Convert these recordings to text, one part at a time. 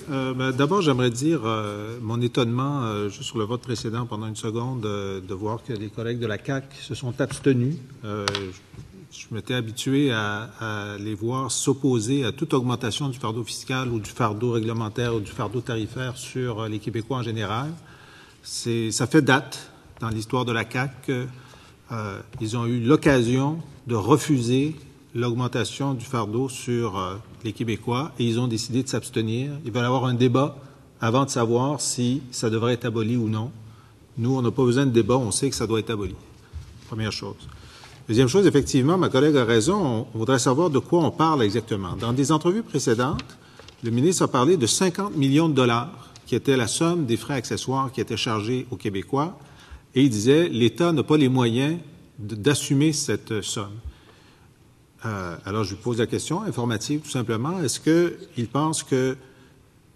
D'abord, j'aimerais dire mon étonnement juste sur le vote précédent pendant une seconde de voir que les collègues de la CAQ se sont abstenus. Je m'étais habitué à les voir s'opposer à toute augmentation du fardeau fiscal ou du fardeau réglementaire ou du fardeau tarifaire sur les Québécois en général. Ça fait date dans l'histoire de la CAQ qu'ils ont eu l'occasion de refuser l'augmentation du fardeau sur les Québécois et ils ont décidé de s'abstenir. Ils veulent avoir un débat avant de savoir si ça devrait être aboli ou non. Nous, on n'a pas besoin de débat, on sait que ça doit être aboli. Première chose. Deuxième chose, effectivement, ma collègue a raison, on voudrait savoir de quoi on parle exactement. Dans des entrevues précédentes, le ministre a parlé de 50 millions de dollars, qui était la somme des frais accessoires qui étaient chargés aux Québécois, et il disait l'État n'a pas les moyens d'assumer cette somme. Alors, je lui pose la question informative, tout simplement. Est-ce qu'il pense que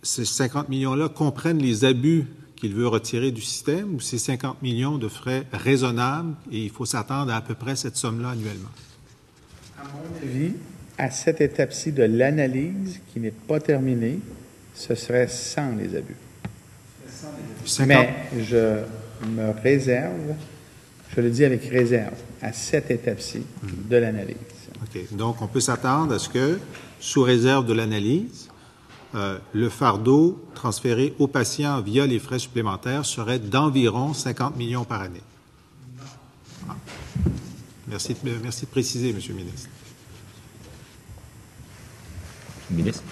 ces 50 millions-là comprennent les abus qu'il veut retirer du système ou ces 50 millions de frais raisonnables et il faut s'attendre à peu près cette somme-là annuellement? À mon avis, à cette étape-ci de l'analyse qui n'est pas terminée, ce serait sans les abus. 50... Mais je me réserve, je le dis avec réserve, à cette étape-ci de l'analyse. OK. Donc, on peut s'attendre à ce que, sous réserve de l'analyse, le fardeau transféré aux patients via les frais supplémentaires serait d'environ 50 millions par année. Ah. Merci de préciser, M. le ministre. Ministre.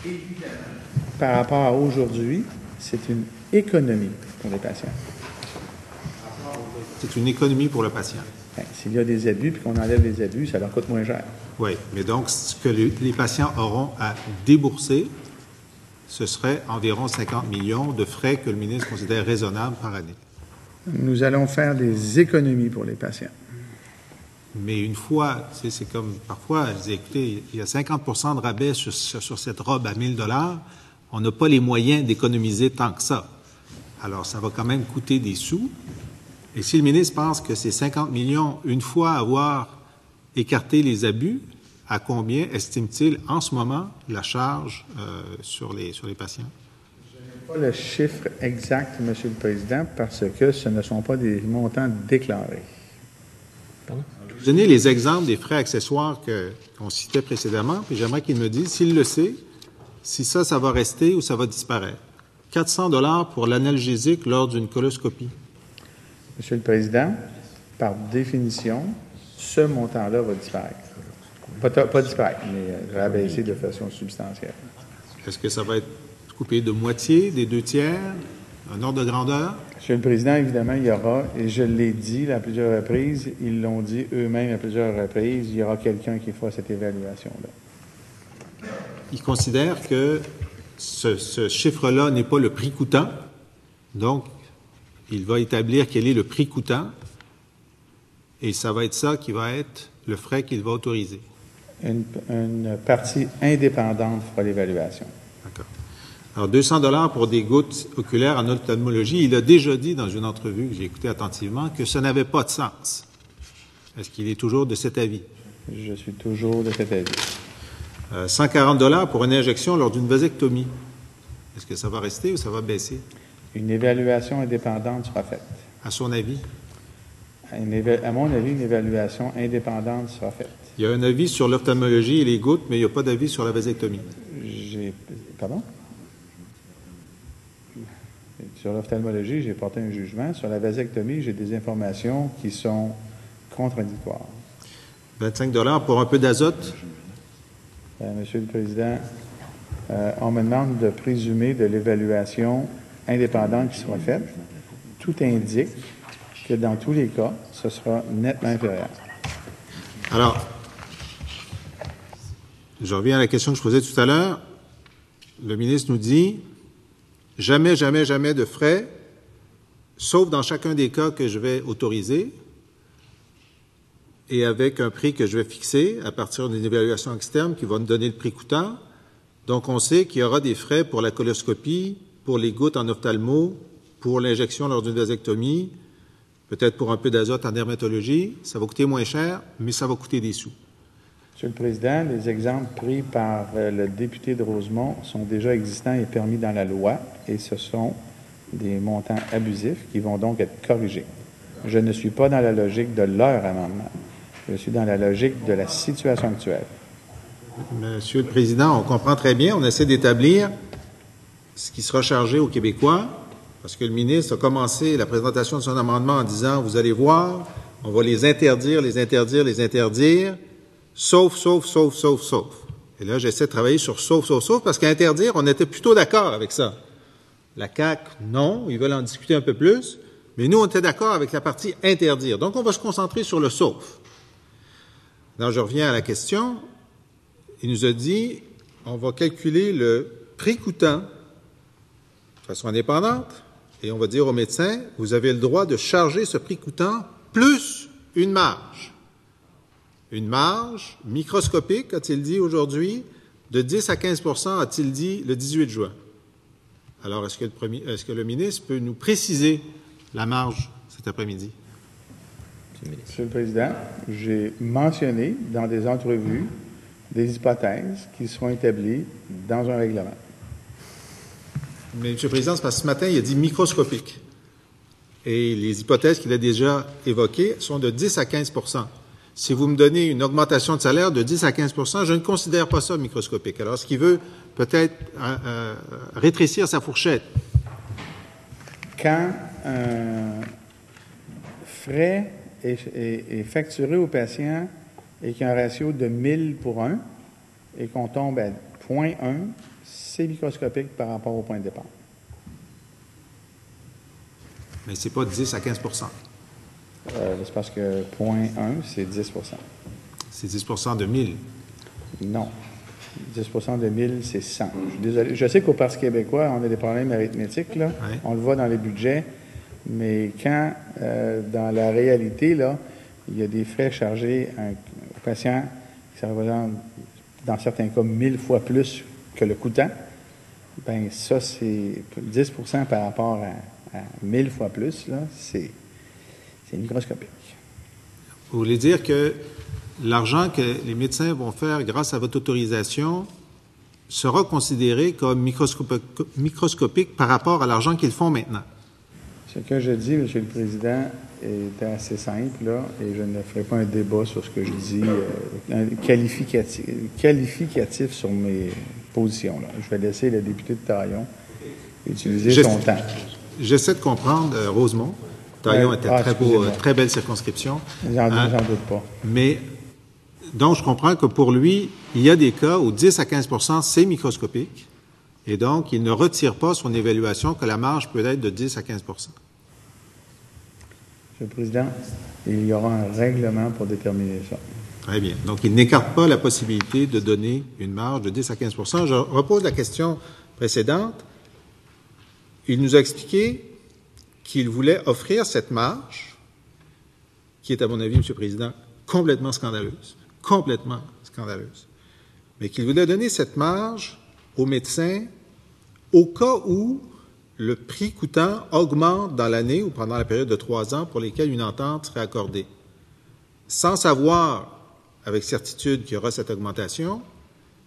Par rapport à aujourd'hui, c'est une économie pour les patients. C'est une économie pour le patient. Bien, s'il y a des abus puis qu'on enlève les abus, ça leur coûte moins cher. Oui, mais donc, ce que les patients auront à débourser, ce serait environ 50 millions de frais que le ministre considère raisonnables par année. Nous allons faire des économies pour les patients. Mais une fois, c'est comme parfois, elle dit, écoutez, il y a 50 de rabais sur cette robe à 1 000 $, on n'a pas les moyens d'économiser tant que ça. Alors, ça va quand même coûter des sous. Et si le ministre pense que ces 50 millions, une fois avoir écarté les abus, à combien estime-t-il en ce moment la charge sur les patients? Je n'ai pas le chiffre exact, M. le Président, parce que ce ne sont pas des montants déclarés. Pardon? Je vais vous donner les exemples des frais accessoires qu'on citait précédemment, puis j'aimerais qu'il me dise, s'il le sait, si ça va rester ou ça va disparaître. 400 $ pour l'analgésique lors d'une coloscopie. Monsieur le Président, par définition, ce montant-là va disparaître. Pas disparaître, mais rabaisser de façon substantielle. Est-ce que ça va être coupé de moitié, des 2/3, un ordre de grandeur? Monsieur le Président, évidemment, il y aura, et je l'ai dit à plusieurs reprises, ils l'ont dit eux-mêmes à plusieurs reprises, il y aura quelqu'un qui fera cette évaluation-là. Il considère que ce chiffre-là n'est pas le prix coûtant, donc il va établir quel est le prix coûtant, et ça va être ça qui va être le frais qu'il va autoriser. Une partie indépendante fera l'évaluation. D'accord. Alors, 200 $ pour des gouttes oculaires en ophtalmologie. Il a déjà dit dans une entrevue que j'ai écoutée attentivement que ça n'avait pas de sens. Est-ce qu'il est toujours de cet avis? Je suis toujours de cet avis. 140 $ pour une injection lors d'une vasectomie. Est-ce que ça va rester ou ça va baisser? Une évaluation indépendante sera faite. À son avis? À mon avis, une évaluation indépendante sera faite. Il y a un avis sur l'ophtalmologie et les gouttes, mais il n'y a pas d'avis sur la vasectomie. Pardon? Sur l'ophtalmologie, j'ai porté un jugement. Sur la vasectomie, j'ai des informations qui sont contradictoires. 25 $ pour un peu d'azote? Monsieur le Président, on me demande de présumer de l'évaluation indépendante qui sera faite. Tout indique que dans tous les cas, ce sera nettement inférieur. Alors, je reviens à la question que je posais tout à l'heure. Le ministre nous dit jamais, jamais, jamais de frais, sauf dans chacun des cas que je vais autoriser et avec un prix que je vais fixer à partir d'une évaluation externe qui va me donner le prix coûtant. Donc, on sait qu'il y aura des frais pour la coloscopie, pour les gouttes en ophtalmo, pour l'injection lors d'une vasectomie, peut-être pour un peu d'azote en dermatologie. Ça va coûter moins cher, mais ça va coûter des sous. Monsieur le Président, les exemples pris par le député de Rosemont sont déjà existants et permis dans la loi, et ce sont des montants abusifs qui vont donc être corrigés. Je ne suis pas dans la logique de leur amendement. Je suis dans la logique de la situation actuelle. Monsieur le Président, on comprend très bien. On essaie d'établir ce qui sera chargé aux Québécois, parce que le ministre a commencé la présentation de son amendement en disant, vous allez voir, on va les interdire, sauf. Et là, j'essaie de travailler sur sauf, parce qu'interdire, on était plutôt d'accord avec ça. La CAQ, non, ils veulent en discuter un peu plus, mais nous, on était d'accord avec la partie interdire. Donc, on va se concentrer sur le sauf. Donc, je reviens à la question. Il nous a dit, on va calculer le prix coûtant de façon indépendante, et on va dire aux médecins, vous avez le droit de charger ce prix coûtant plus une marge. Une marge microscopique, a-t-il dit aujourd'hui, de 10 à 15 % a-t-il dit le 18 juin. Alors, est-ce que le ministre peut nous préciser la marge cet après-midi? Monsieur le Président, j'ai mentionné dans des entrevues des hypothèses qui seront établies dans un règlement. Mais, M. le Président, c'est parce que ce matin, il a dit microscopique. Et les hypothèses qu'il a déjà évoquées sont de 10 à 15 %. Si vous me donnez une augmentation de salaire de 10 à 15 % je ne considère pas ça microscopique. Alors, est-ce qu'il veut peut-être rétrécir sa fourchette? Quand un frais est facturé au patient et qu'il y a un ratio de 1000 pour 1 et qu'on tombe à 0,1, c'est microscopique par rapport au point de départ. Mais c'est pas 10 à 15 C'est parce que 0,1, c'est 10 C'est 10 de 1000. Non. 10 de 1000, c'est 100. Je suis désolé. Je sais qu'au Parti québécois, on a des problèmes arithmétiques, là. Oui. On le voit dans les budgets. Mais quand, dans la réalité, là, il y a des frais chargés aux patients qui ça représente, dans certains cas, 1000 fois plus que le coûtant, bien, ça, c'est 10 par rapport à 1000 fois plus, là, c'est microscopique. Vous voulez dire que l'argent que les médecins vont faire grâce à votre autorisation sera considéré comme microscopique par rapport à l'argent qu'ils font maintenant? Ce que je dis, M. le Président, est assez simple, là, et je ne ferai pas un débat sur ce que je dis, qualificatif sur mes positions. Là. Je vais laisser le député de Taillon utiliser son temps. J'essaie de comprendre, Rosemont. Taillon était très belle circonscription. J'en doute pas. Mais, donc, je comprends que pour lui, il y a des cas où 10 à 15 % c'est microscopique, et donc, il ne retire pas son évaluation que la marge peut être de 10 à 15 % Monsieur le Président, il y aura un règlement pour déterminer ça. Très bien. Donc, il n'écarte pas la possibilité de donner une marge de 10 à 15 % Je repose la question précédente. Il nous a expliqué qu'il voulait offrir cette marge, qui est, à mon avis, M. le Président, complètement scandaleuse, mais qu'il voulait donner cette marge aux médecins au cas où le prix coûtant augmente dans l'année ou pendant la période de 3 ans pour lesquels une entente serait accordée, sans savoir avec certitude qu'il y aura cette augmentation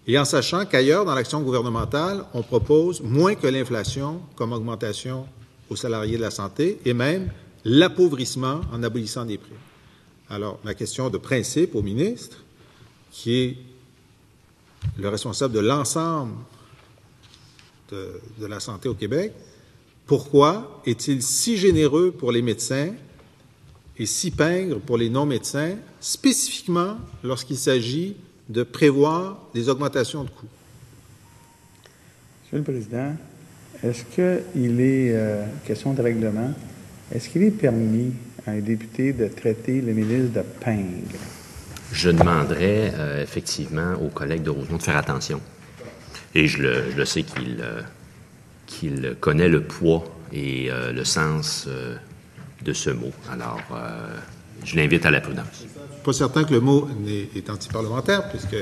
et en sachant qu'ailleurs, dans l'action gouvernementale, on propose moins que l'inflation comme augmentation aux salariés de la santé et même l'appauvrissement en abolissant des prix. Alors, ma question de principe au ministre, qui est le responsable de l'ensemble de la santé au Québec, pourquoi est-il si généreux pour les médecins et si pingre pour les non-médecins, spécifiquement lorsqu'il s'agit de prévoir des augmentations de coûts? Monsieur le Président, est-ce qu'il est, question de règlement, est-ce qu'il est permis à un député de traiter le ministre de pingre? Je demanderais effectivement aux collègues de Rosemont de faire attention. Et je le sais qu'il connaît le poids et le sens de ce mot. Alors, je l'invite à la prudence. Je ne suis pas certain que le mot est antiparlementaire, puisque...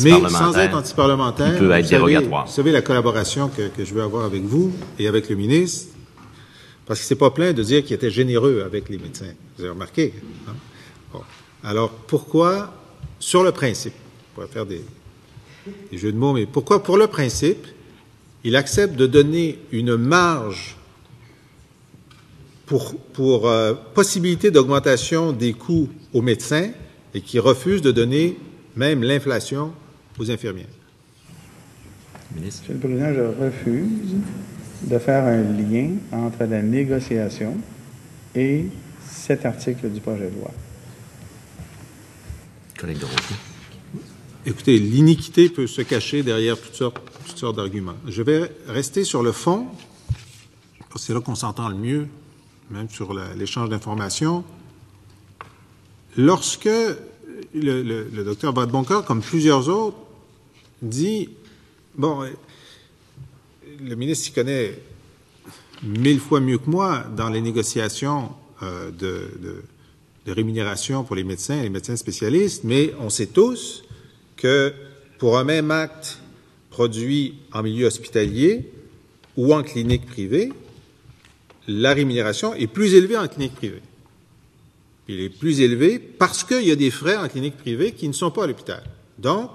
Mais sans être antiparlementaire, il peut être dérogatoire. Vous savez la collaboration que je veux avoir avec vous et avec le ministre, parce que c'est pas plein de dire qu'il était généreux avec les médecins. Vous avez remarqué, hein? Bon. Alors, pourquoi sur le principe, on pourrait faire des jeux de mots, mais pourquoi, pour le principe, il accepte de donner une marge pour possibilité d'augmentation des coûts aux médecins et qui refuse de donner même l'inflation aux infirmières? Ministre. Monsieur le Président, je refuse de faire un lien entre la négociation et cet article du projet de loi. Collègue de Rosemont. Écoutez, l'iniquité peut se cacher derrière toutes sortes d'arguments. Je vais rester sur le fond, parce que c'est là qu'on s'entend le mieux, même sur l'échange d'informations. Lorsque le docteur Vadeboncoeur, comme plusieurs autres, dit, bon, le ministre s'y connaît 1000 fois mieux que moi dans les négociations de rémunération pour les médecins spécialistes, mais on sait tous que pour un même acte produit en milieu hospitalier ou en clinique privée, la rémunération est plus élevée en clinique privée. Il est plus élevé parce qu'il y a des frais en clinique privée qui ne sont pas à l'hôpital. Donc,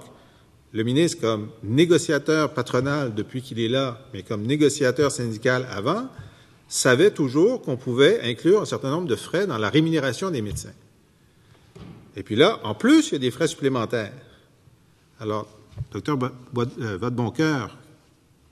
le ministre, comme négociateur patronal depuis qu'il est là, mais comme négociateur syndical avant, savait toujours qu'on pouvait inclure un certain nombre de frais dans la rémunération des médecins. Et puis là, en plus, il y a des frais supplémentaires. Alors, Dr Vadeboncoeur,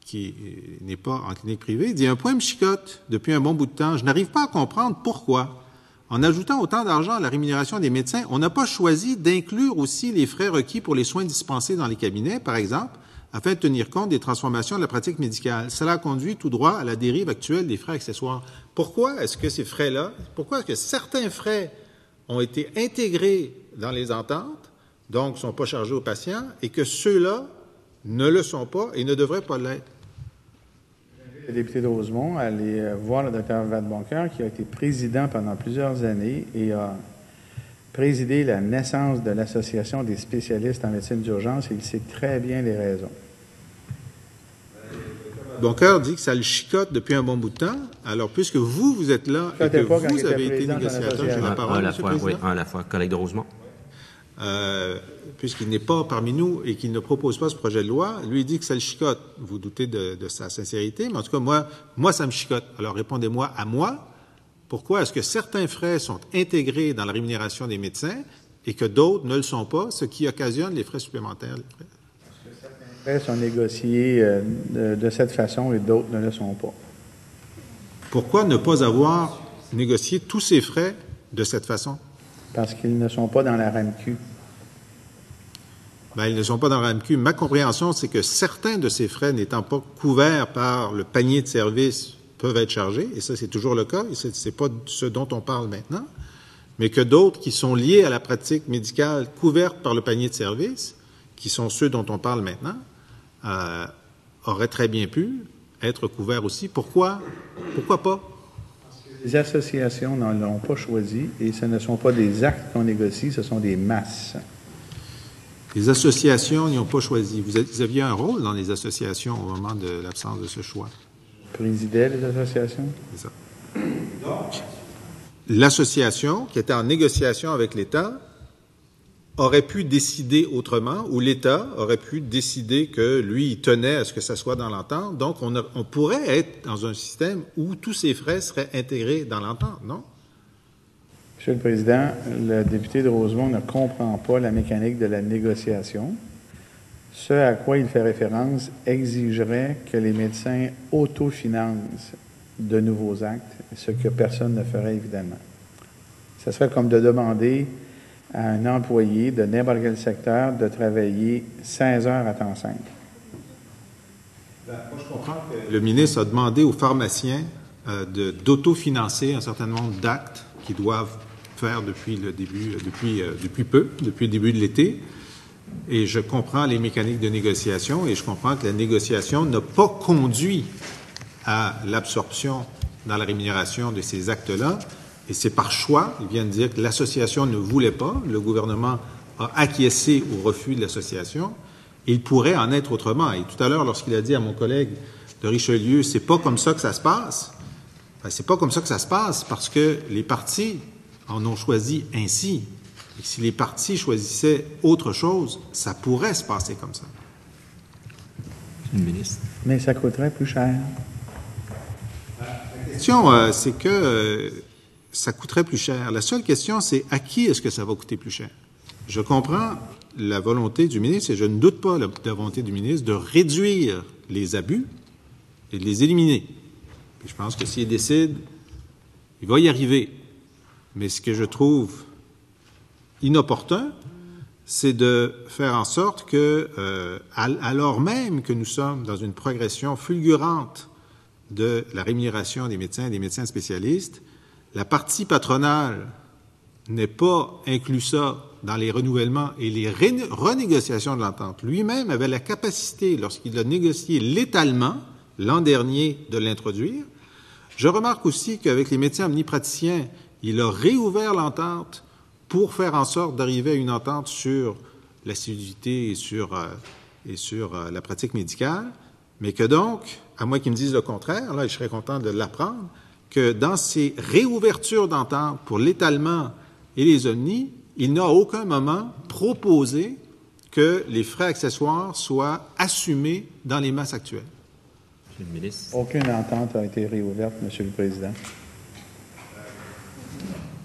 qui n'est pas en clinique privée, dit « Un point me chicote depuis un bon bout de temps. Je n'arrive pas à comprendre pourquoi, en ajoutant autant d'argent à la rémunération des médecins, on n'a pas choisi d'inclure aussi les frais requis pour les soins dispensés dans les cabinets, par exemple, afin de tenir compte des transformations de la pratique médicale. Cela conduit tout droit à la dérive actuelle des frais accessoires. » Pourquoi est-ce que ces frais-là, pourquoi est-ce que certains frais ont été intégrés dans les ententes, donc ne sont pas chargés aux patients, et que ceux-là ne le sont pas et ne devraient pas l'être? Le député de Rosemont à aller voir le docteur Vadeboncoeur, qui a été président pendant plusieurs années et a présidé la naissance de l'Association des spécialistes en médecine d'urgence, et il sait très bien les raisons. Boncoeur dit que ça le chicote depuis un bon bout de temps. Alors, puisque vous êtes là et que vous avez été négociateur, j'ai la parole, Monsieur le Président. Oui, à la fois. Collègue de Rosemont. Puisqu'il n'est pas parmi nous et qu'il ne propose pas ce projet de loi, lui, il dit que ça le chicote. Vous doutez de sa sincérité, mais en tout cas, moi, ça me chicote. Alors, répondez-moi à moi. Pourquoi est-ce que certains frais sont intégrés dans la rémunération des médecins et que d'autres ne le sont pas, ce qui occasionne les frais supplémentaires? Les frais sont négociés de cette façon et d'autres ne le sont pas. Pourquoi ne pas avoir négocié tous ces frais de cette façon? Parce qu'ils ne sont pas dans la RAMQ. Bien, ils ne sont pas dans la RAMQ. Ma compréhension, c'est que certains de ces frais n'étant pas couverts par le panier de services peuvent être chargés, et ça, c'est toujours le cas, et c'est pas ce dont on parle maintenant, mais que d'autres qui sont liés à la pratique médicale couverte par le panier de services, qui sont ceux dont on parle maintenant, auraient très bien pu être couverts aussi. Pourquoi? Pourquoi pas? Les associations n'en l'ont pas choisi, et ce ne sont pas des actes qu'on négocie, ce sont des masses. Les associations n'y ont pas choisi. Vous aviez un rôle dans les associations au moment de l'absence de ce choix. Présidait les associations? C'est ça. Donc, l'association, qui était en négociation avec l'État, aurait pu décider autrement, ou l'État aurait pu décider que lui, il tenait à ce que ça soit dans l'entente. Donc, on pourrait être dans un système où tous ces frais seraient intégrés dans l'entente, non? Monsieur le Président, le député de Rosemont ne comprend pas la mécanique de la négociation. Ce à quoi il fait référence exigerait que les médecins autofinancent de nouveaux actes, ce que personne ne ferait évidemment. Ce serait comme de demander à un employé de n'importe quel secteur de travailler 16 heures à temps 5. Moi, je comprends que le ministre a demandé aux pharmaciens d'autofinancer un certain nombre d'actes qu'ils doivent faire depuis le début de l'été. Et je comprends les mécaniques de négociation et je comprends que la négociation n'a pas conduit à l'absorption dans la rémunération de ces actes-là. Et c'est par choix. Il vient de dire que l'association ne voulait pas. Le gouvernement a acquiescé au refus de l'association. Il pourrait en être autrement. Et tout à l'heure, lorsqu'il a dit à mon collègue de Richelieu, c'est pas comme ça que ça se passe. Ben, c'est pas comme ça que ça se passe parce que les partis en ont choisi ainsi. Et si les partis choisissaient autre chose, ça pourrait se passer comme ça. Monsieur le ministre. Mais ça coûterait plus cher. La question, c'est que ça coûterait plus cher. La seule question, c'est à qui est-ce que ça va coûter plus cher? Je comprends la volonté du ministre, et je ne doute pas de la volonté du ministre, de réduire les abus et de les éliminer. Puis je pense que s'il décide, il va y arriver. Mais ce que je trouve inopportun, c'est de faire en sorte que, alors même que nous sommes dans une progression fulgurante de la rémunération des médecins et des médecins spécialistes, la partie patronale n'ait pas inclus ça dans les renouvellements et les renégociations de l'entente. Lui-même avait la capacité, lorsqu'il a négocié l'étalement l'an dernier, de l'introduire. Je remarque aussi qu'avec les médecins omnipraticiens, il a réouvert l'entente pour faire en sorte d'arriver à une entente sur l'assiduité et sur la pratique médicale, mais que donc, à moins qu'ils me disent le contraire, là, je serais content de l'apprendre, que dans ces réouvertures d'entente pour l'étalement et les omnis, il n'a à aucun moment proposé que les frais accessoires soient assumés dans les masses actuelles. Monsieur le ministre. Aucune entente n'a été réouverte, Monsieur le Président.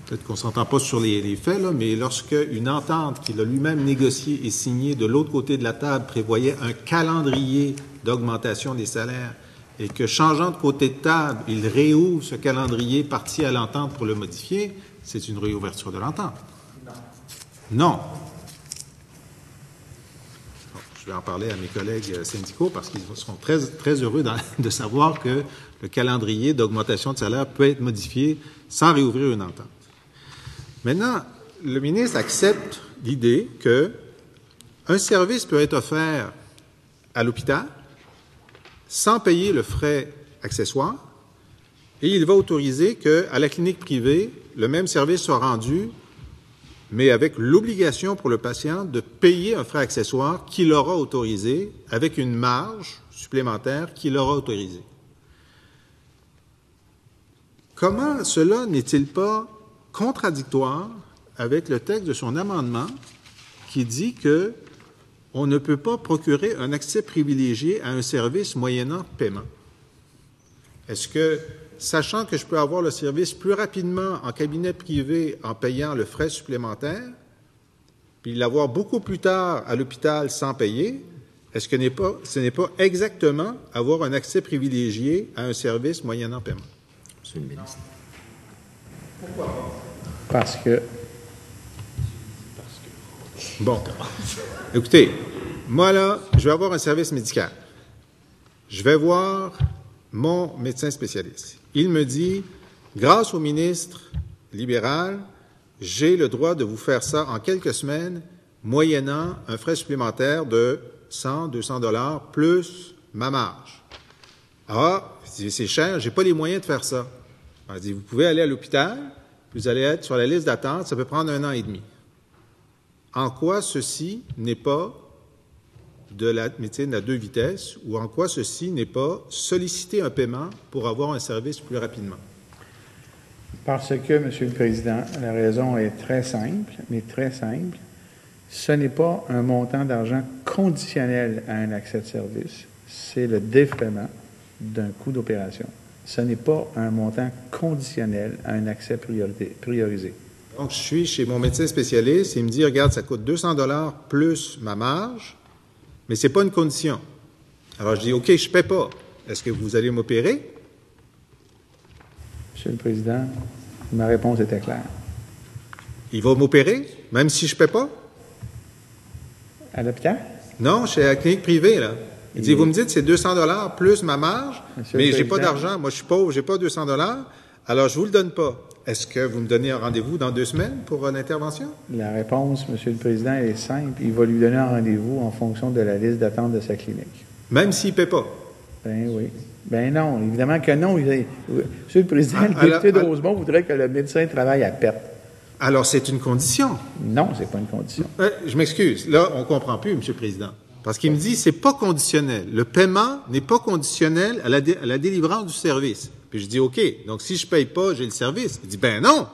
Peut-être qu'on ne s'entend pas sur les faits, là, mais lorsque une entente qu'il a lui-même négociée et signée de l'autre côté de la table prévoyait un calendrier d'augmentation des salaires et que, changeant de côté de table, il réouvre ce calendrier parti à l'entente pour le modifier, c'est une réouverture de l'entente. Non. Bon, je vais en parler à mes collègues syndicaux parce qu'ils seront très, très heureux de savoir que le calendrier d'augmentation de salaire peut être modifié sans réouvrir une entente. Maintenant, le ministre accepte l'idée qu'un service peut être offert à l'hôpital sans payer le frais accessoire et il va autoriser qu'à la clinique privée, le même service soit rendu, mais avec l'obligation pour le patient de payer un frais accessoire qu'il aura autorisé avec une marge supplémentaire qu'il aura autorisée. Comment cela n'est-il pas contradictoire avec le texte de son amendement qui dit que on ne peut pas procurer un accès privilégié à un service moyennant paiement? Est-ce que, sachant que je peux avoir le service plus rapidement en cabinet privé en payant le frais supplémentaire, puis l'avoir beaucoup plus tard à l'hôpital sans payer, est-ce que ce n'est pas exactement avoir un accès privilégié à un service moyennant paiement? Monsieur le ministre. Pourquoi pas? Parce que... Bon. Écoutez, moi, là, je vais avoir un service médical. Je vais voir mon médecin spécialiste. Il me dit, grâce au ministre libéral, j'ai le droit de vous faire ça en quelques semaines, moyennant un frais supplémentaire de 100, 200 $ plus ma marge. Ah, c'est cher, j'ai pas les moyens de faire ça. On dit, vous pouvez aller à l'hôpital, vous allez être sur la liste d'attente, ça peut prendre 1 an et demi. En quoi ceci n'est pas de la médecine à 2 vitesses ou en quoi ceci n'est pas solliciter un paiement pour avoir un service plus rapidement? Parce que, Monsieur le Président, la raison est très simple, mais très simple. Ce n'est pas un montant d'argent conditionnel à un accès de service, c'est le défraiement d'un coût d'opération. Ce n'est pas un montant conditionnel à un accès priorisé. Donc, je suis chez mon médecin spécialiste et il me dit, regarde, ça coûte 200 $ plus ma marge, mais ce n'est pas une condition. Alors, je dis, OK, je ne paie pas. Est-ce que vous allez m'opérer? Monsieur le Président, ma réponse était claire. Il va m'opérer, même si je ne paie pas? À l'hôpital? Non, chez la clinique privée, là. Il dit, vous me dites, c'est 200 $ plus ma marge, mais j'ai pas d'argent. Moi, je suis pauvre, j'ai pas 200 $, alors je vous le donne pas. Est-ce que vous me donnez un rendez-vous dans 2 semaines pour l'intervention? La réponse, Monsieur le Président, est simple. Il va lui donner un rendez-vous en fonction de la liste d'attente de sa clinique. Même s'il ne paie pas? Ben oui. Ben non, évidemment que non. Monsieur le Président, le député de Rosemont voudrait que le médecin travaille à perte. Alors, c'est une condition. Non, c'est pas une condition. Je m'excuse. Là, on ne comprend plus, Monsieur le Président. Parce qu'il me dit, c'est pas conditionnel. Le paiement n'est pas conditionnel à la délivrance du service. Puis je dis, OK, donc si je ne paye pas, j'ai le service. Il dit, ben non,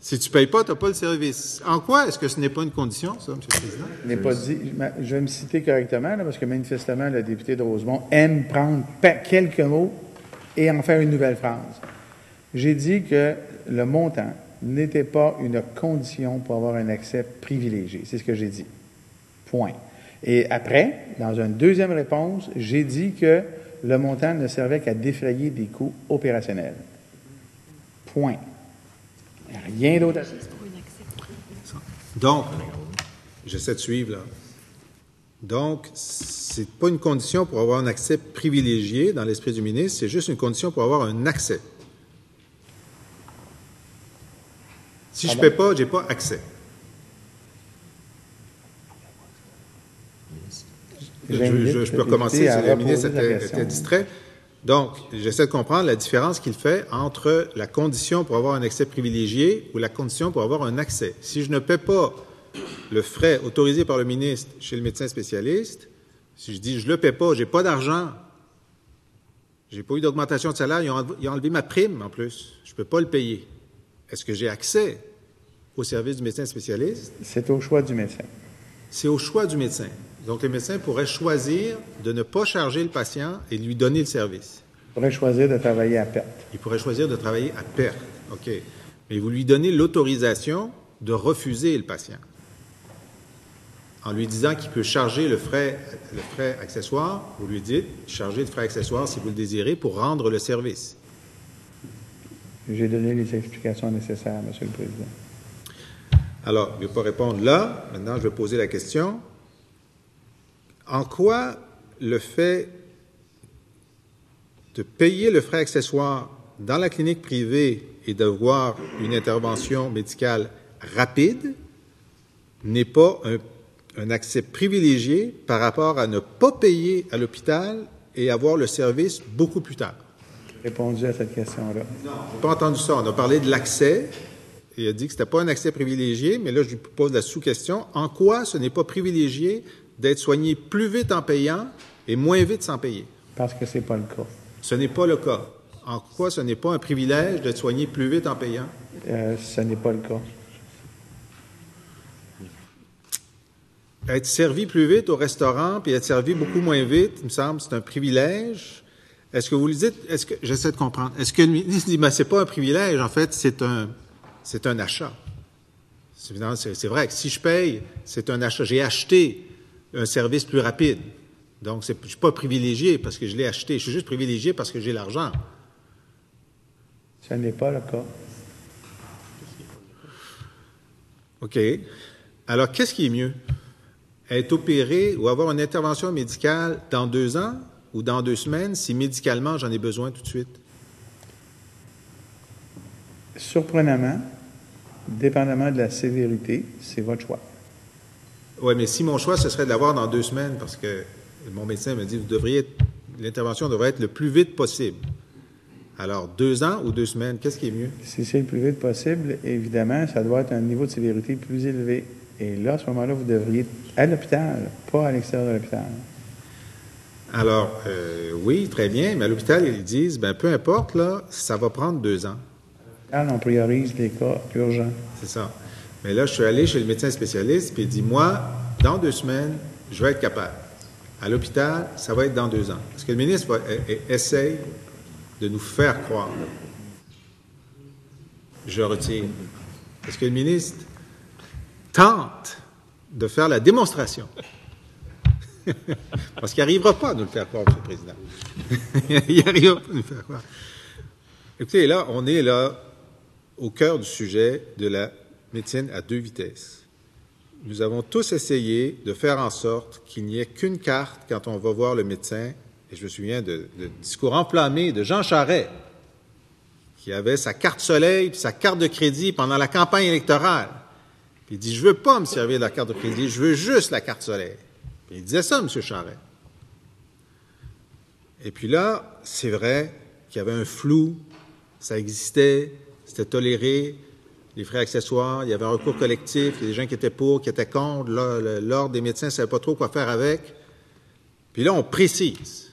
Si tu ne payes pas, tu n'as pas le service. En quoi est-ce que ce n'est pas une condition, ça, M. le Président? Je n'ai pas dit. Je vais me citer correctement, là, parce que manifestement, le député de Rosemont aime prendre quelques mots et en faire une nouvelle phrase. J'ai dit que le montant n'était pas une condition pour avoir un accès privilégié. C'est ce que j'ai dit. Point. Et après, dans une deuxième réponse, j'ai dit que le montant ne servait qu'à défrayer des coûts opérationnels. Point. Rien d'autre à dire. Donc, j'essaie de suivre, là. Donc, c'est pas une condition pour avoir un accès privilégié dans l'esprit du ministre, c'est juste une condition pour avoir un accès. Si je ne paie pas, je n'ai pas accès. Je peux recommencer si le ministre était distrait. Donc, j'essaie de comprendre la différence qu'il fait entre la condition pour avoir un accès privilégié ou la condition pour avoir un accès. Si je ne paie pas le frais autorisé par le ministre chez le médecin spécialiste, si je dis je ne le paie pas, je n'ai pas d'argent, je n'ai pas eu d'augmentation de salaire, ils ont enlevé ma prime en plus, je ne peux pas le payer. Est-ce que j'ai accès au service du médecin spécialiste? C'est au choix du médecin. C'est au choix du médecin. Donc, le médecin pourrait choisir de ne pas charger le patient et de lui donner le service. Il pourrait choisir de travailler à perte. Il pourrait choisir de travailler à perte. OK. Mais vous lui donnez l'autorisation de refuser le patient en lui disant qu'il peut charger le frais accessoire. Vous lui dites, chargez de frais accessoires si vous le désirez pour rendre le service. J'ai donné les explications nécessaires, M. le Président. Alors, je ne vais pas répondre là. Maintenant, je vais poser la question. En quoi le fait de payer le frais accessoire dans la clinique privée et d'avoir une intervention médicale rapide n'est pas un accès privilégié par rapport à ne pas payer à l'hôpital et avoir le service beaucoup plus tard? J'ai répondu à cette question-là. Non, je n'ai pas entendu ça. On a parlé de l'accès. Il a dit que ce n'était pas un accès privilégié, mais là, je lui pose la sous-question. En quoi ce n'est pas privilégié d'être soigné plus vite en payant et moins vite sans payer? Parce que ce n'est pas le cas. Ce n'est pas le cas. En quoi ce n'est pas un privilège d'être soigné plus vite en payant? Ce n'est pas le cas. Être servi plus vite au restaurant puis être servi beaucoup moins vite, il me semble, c'est un privilège. Est-ce que vous le dites? Est-ce que j'essaie de comprendre? Est-ce que le ministre dit, c'est pas un privilège, en fait, c'est un achat. C'est vrai que si je paye, c'est un achat. J'ai acheté un service plus rapide. Donc, je ne suis pas privilégié parce que je l'ai acheté. Je suis juste privilégié parce que j'ai l'argent. Ce n'est pas le cas. OK. Alors, qu'est-ce qui est mieux? Être opéré ou avoir une intervention médicale dans 2 ans ou dans 2 semaines si médicalement j'en ai besoin tout de suite? Surprenamment, dépendamment de la sévérité, c'est votre choix. Oui, mais si mon choix, ce serait de l'avoir dans 2 semaines, parce que mon médecin me dit, l'intervention devrait être le plus vite possible. Alors, 2 ans ou 2 semaines, qu'est-ce qui est mieux? Si c'est le plus vite possible, évidemment, ça doit être un niveau de sévérité plus élevé. Et là, à ce moment-là, vous devriez être à l'hôpital, pas à l'extérieur de l'hôpital. Alors, oui, très bien, mais à l'hôpital, ils disent, peu importe, là, ça va prendre 2 ans. On priorise les cas urgents. C'est ça. Mais là, je suis allé chez le médecin spécialiste, puis il dit, moi, dans 2 semaines, je vais être capable. À l'hôpital, ça va être dans 2 ans. Est-ce que le ministre essaye de nous faire croire? Je retire. Est-ce que le ministre tente de faire la démonstration? Parce qu'il n'arrivera pas à nous le faire croire, M. le Président. Il n'arrivera pas à nous le faire croire. Écoutez, là, on est là au cœur du sujet de la médecine à 2 vitesses. Nous avons tous essayé de faire en sorte qu'il n'y ait qu'une carte quand on va voir le médecin. Et je me souviens de discours enflammés de Jean Charest, qui avait sa carte soleil puis sa carte de crédit pendant la campagne électorale. Puis il dit, je veux pas me servir de la carte de crédit, je veux juste la carte soleil. Puis il disait ça, M. Charest. Et puis là, c'est vrai qu'il y avait un flou, ça existait, c'était toléré, les frais accessoires, il y avait un recours collectif, il y a des gens qui étaient pour, qui étaient contre, là, l'ordre des médecins ne savait pas trop quoi faire avec. Puis là, on précise.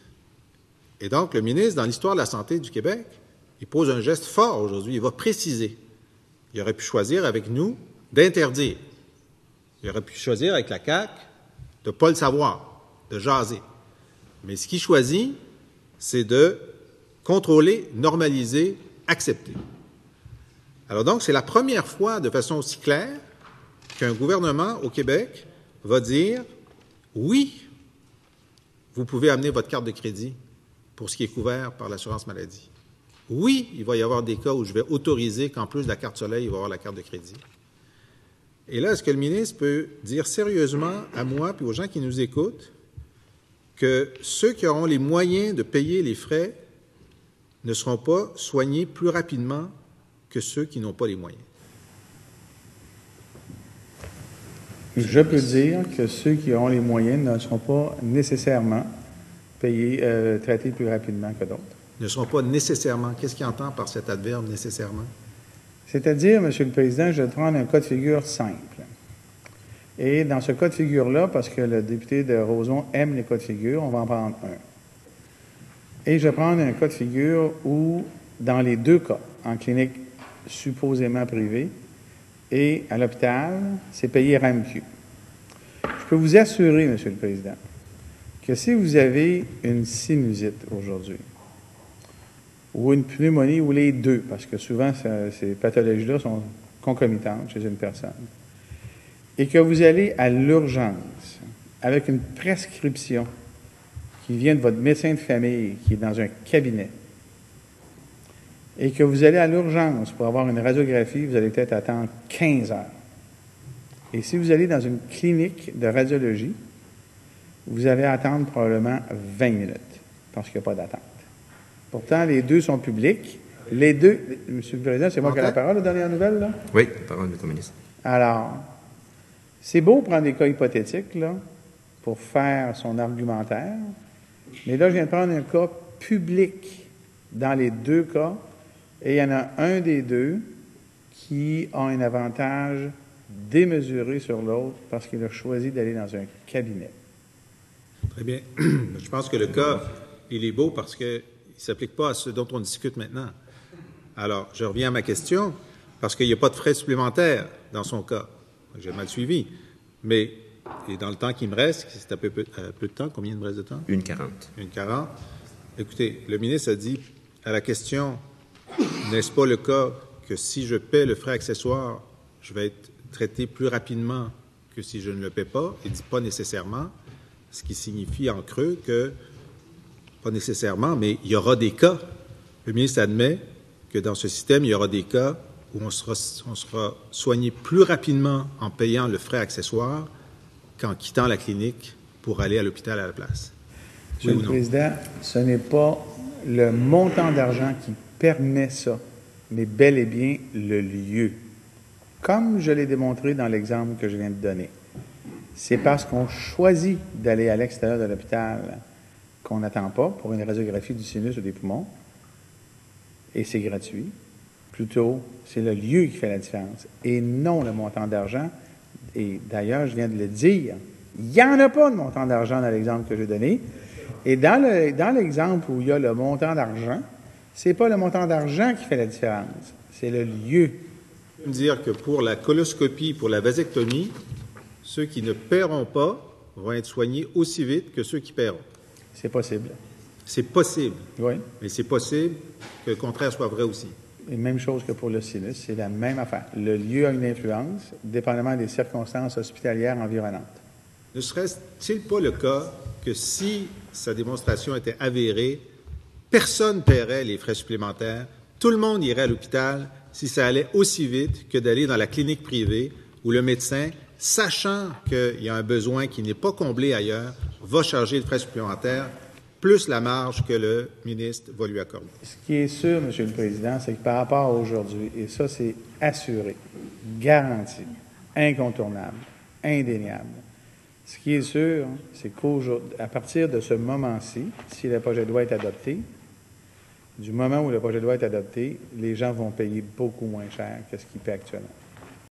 Et donc, le ministre, dans l'histoire de la santé du Québec, il pose un geste fort aujourd'hui, il va préciser. Il aurait pu choisir avec nous d'interdire. Il aurait pu choisir avec la CAQ de ne pas le savoir, de jaser. Mais ce qu'il choisit, c'est de contrôler, normaliser, accepter. Alors donc, c'est la première fois de façon aussi claire qu'un gouvernement au Québec va dire « Oui, vous pouvez amener votre carte de crédit pour ce qui est couvert par l'assurance maladie. Oui, il va y avoir des cas où je vais autoriser qu'en plus de la carte soleil, il va y avoir la carte de crédit. » Et là, est-ce que le ministre peut dire sérieusement à moi puis aux gens qui nous écoutent que ceux qui auront les moyens de payer les frais ne seront pas soignés plus rapidement que ceux qui n'ont pas les moyens? Je peux dire que ceux qui auront les moyens ne seront pas nécessairement traités plus rapidement que d'autres. Ne seront pas nécessairement. Qu'est-ce qu'il entend par cet adverbe « nécessairement » ? C'est-à-dire, M. le Président, je vais prendre un cas de figure simple. Et dans ce cas de figure-là, parce que le député de Rosemont aime les cas de figure, on va en prendre un. Et je vais prendre un cas de figure où, dans les deux cas, en clinique supposément privée et à l'hôpital, c'est payé RAMQ. Je peux vous assurer, M. le Président, que si vous avez une sinusite aujourd'hui, ou une pneumonie, ou les deux, parce que souvent, ces pathologies-là sont concomitantes chez une personne, et que vous allez à l'urgence avec une prescription qui vient de votre médecin de famille, qui est dans un cabinet, et que vous allez à l'urgence pour avoir une radiographie, vous allez peut-être attendre 15 heures. Et si vous allez dans une clinique de radiologie, vous allez attendre probablement 20 minutes, parce qu'il n'y a pas d'attente. Pourtant, les deux sont publics. Les deux, M. le Président, c'est moi qui ai la parole, aux dernières nouvelles, là? Oui, parole du ministre. Alors, c'est beau prendre des cas hypothétiques, là, pour faire son argumentaire, mais là, je viens de prendre un cas public dans les deux cas, et il y en a un des deux qui a un avantage démesuré sur l'autre parce qu'il a choisi d'aller dans un cabinet. Très bien. Je pense que le cas, il est beau parce qu'il ne s'applique pas à ce dont on discute maintenant. Alors, je reviens à ma question, parce qu'il n'y a pas de frais supplémentaires dans son cas. J'ai mal suivi. Mais, et dans le temps qui me reste, c'est à peu de temps, combien il me reste de temps? 1:40. 1:40. Écoutez, le ministre a dit à la question, n'est-ce pas le cas que si je paie le frais accessoire, je vais être traité plus rapidement que si je ne le paie pas? Il dit pas nécessairement, ce qui signifie en creux que, pas nécessairement, mais il y aura des cas. Le ministre admet que dans ce système, il y aura des cas où on sera soigné plus rapidement en payant le frais accessoire qu'en quittant la clinique pour aller à l'hôpital à la place. Monsieur le Président, ce n'est pas le montant d'argent qui permet ça, mais bel et bien le lieu. Comme je l'ai démontré dans l'exemple que je viens de donner. C'est parce qu'on choisit d'aller à l'extérieur de l'hôpital qu'on n'attend pas pour une radiographie du sinus ou des poumons, et c'est gratuit. Plutôt, c'est le lieu qui fait la différence, et non le montant d'argent. Et d'ailleurs, je viens de le dire, il n'y en a pas de montant d'argent dans l'exemple que j'ai donné. Et dans l'exemple où il y a le montant d'argent, c'est pas le montant d'argent qui fait la différence, c'est le lieu. Je veux dire que pour la coloscopie, pour la vasectomie, ceux qui ne paieront pas vont être soignés aussi vite que ceux qui paieront. C'est possible. C'est possible. Oui. Mais c'est possible que le contraire soit vrai aussi. Et même chose que pour le sinus, c'est la même affaire. Le lieu a une influence, dépendamment des circonstances hospitalières environnantes. Ne serait-il pas le cas que si sa démonstration était avérée, personne ne paierait les frais supplémentaires, tout le monde irait à l'hôpital si ça allait aussi vite que d'aller dans la clinique privée où le médecin, sachant qu'il y a un besoin qui n'est pas comblé ailleurs, va charger de frais supplémentaires, plus la marge que le ministre va lui accorder. Ce qui est sûr, M. le Président, c'est que par rapport à aujourd'hui, et ça c'est assuré, garanti, incontournable, indéniable, ce qui est sûr, c'est qu'à partir de ce moment-ci, si le projet de loi est adopté, du moment où le projet de loi est adopté, les gens vont payer beaucoup moins cher que ce qu'ils paient actuellement.